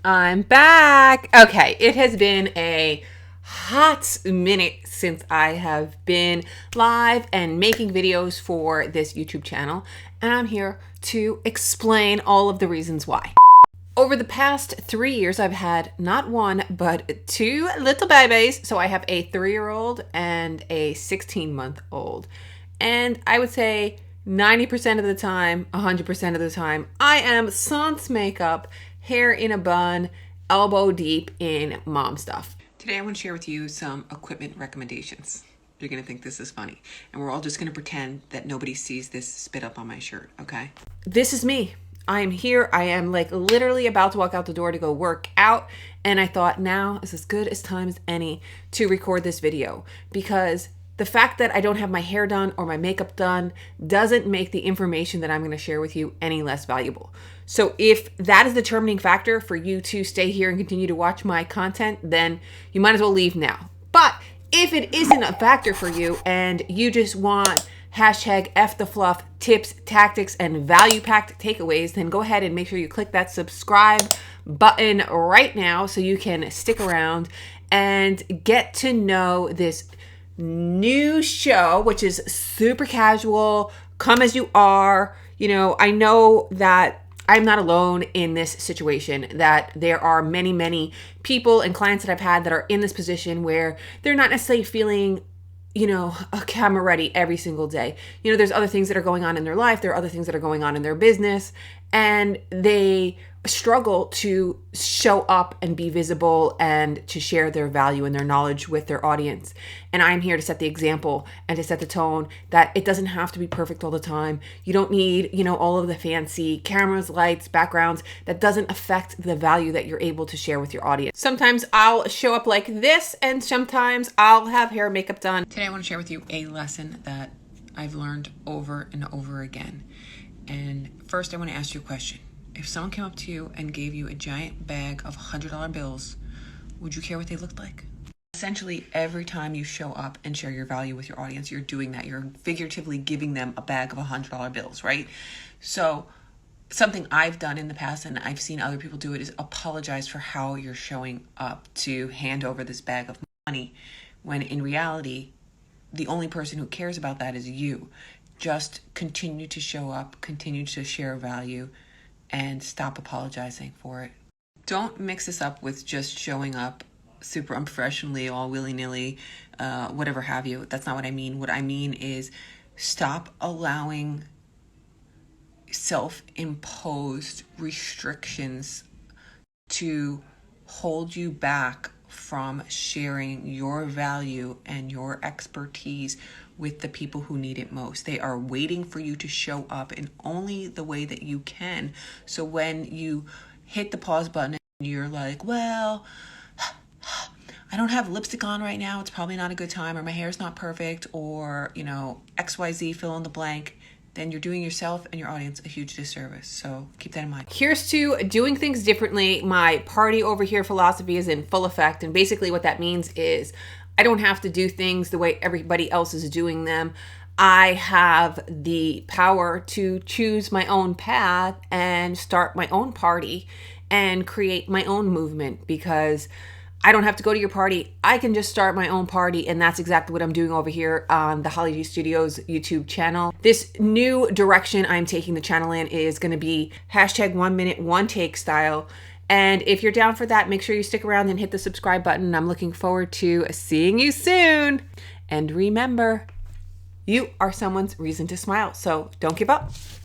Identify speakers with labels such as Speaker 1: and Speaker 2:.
Speaker 1: I'm back. Okay, it has been a hot minute since I have been live and making videos for this YouTube channel, and I'm here to explain all of the reasons why. Over the past 3 years, I've had not one, but two little babies. So I have a 3-year-old and a 16-month-old. And I would say 90% of the time, 100% of the time, I am sans makeup, hair in a bun, elbow deep in mom stuff. Today I want to share with you some equipment recommendations. You're going to think this is funny. And we're all just going to pretend that nobody sees this spit up on my shirt, okay? This is me. I am here. I am like literally about to walk out the door to go work out. And I thought now is as good as time as any to record this video, because the fact that I don't have my hair done or my makeup done doesn't make the information that I'm going to share with you any less valuable. So if that is the determining factor for you to stay here and continue to watch my content, then you might as well leave now. But if it isn't a factor for you and you just want hashtag F the fluff, tips, tactics, and value-packed takeaways, then go ahead and make sure you click that subscribe button right now so you can stick around and get to know this new show, which is super casual, come as you are. You know, I know that I'm not alone in this situation, that there are many, many people and clients that I've had that are in this position where they're not necessarily feeling, you know, a camera ready every single day. You know, there's other things that are going on in their life. There are other things that are going on in their business, and they struggle to show up and be visible and to share their value and their knowledge with their audience. And I'm here to set the example and to set the tone that it doesn't have to be perfect all the time. You don't need, you know, all of the fancy cameras, lights, backgrounds. That doesn't affect the value that you're able to share with your audience. Sometimes I'll show up like this, and sometimes I'll have hair and makeup done. Today I want to share with you a lesson that I've learned over and over again. And first I want to ask you a question. If someone came up to you and gave you a giant bag of $100 bills, would you care what they looked like? Essentially, every time you show up and share your value with your audience, you're doing that. You're figuratively giving them a bag of $100 bills, right? So something I've done in the past, and I've seen other people do it, is apologize for how you're showing up to hand over this bag of money, when in reality, the only person who cares about that is you. Just continue to show up, continue to share value, and stop apologizing for it. Don't mix this up with just showing up super unprofessionally, all willy-nilly, whatever have you. That's not what I mean. What I mean is stop allowing self-imposed restrictions to hold you back from sharing your value and your expertise with the people who need it most. They are waiting for you to show up in only the way that you can. So when you hit the pause button and you're like, well, I don't have lipstick on right now, it's probably not a good time, or my hair's not perfect, or, you know, XYZ, fill in the blank, then you're doing yourself and your audience a huge disservice. So keep that in mind. Here's to doing things differently. My party over here philosophy is in full effect. And basically what that means is I don't have to do things the way everybody else is doing them. I have the power to choose my own path and start my own party and create my own movement, because I don't have to go to your party. I can just start my own party, and that's exactly what I'm doing over here on the Holly G Studios YouTube channel. This new direction I'm taking the channel in is going to be hashtag 1 minute, 1 take style. And if you're down for that, make sure you stick around and hit the subscribe button. I'm looking forward to seeing you soon. And remember, you are someone's reason to smile, so don't give up.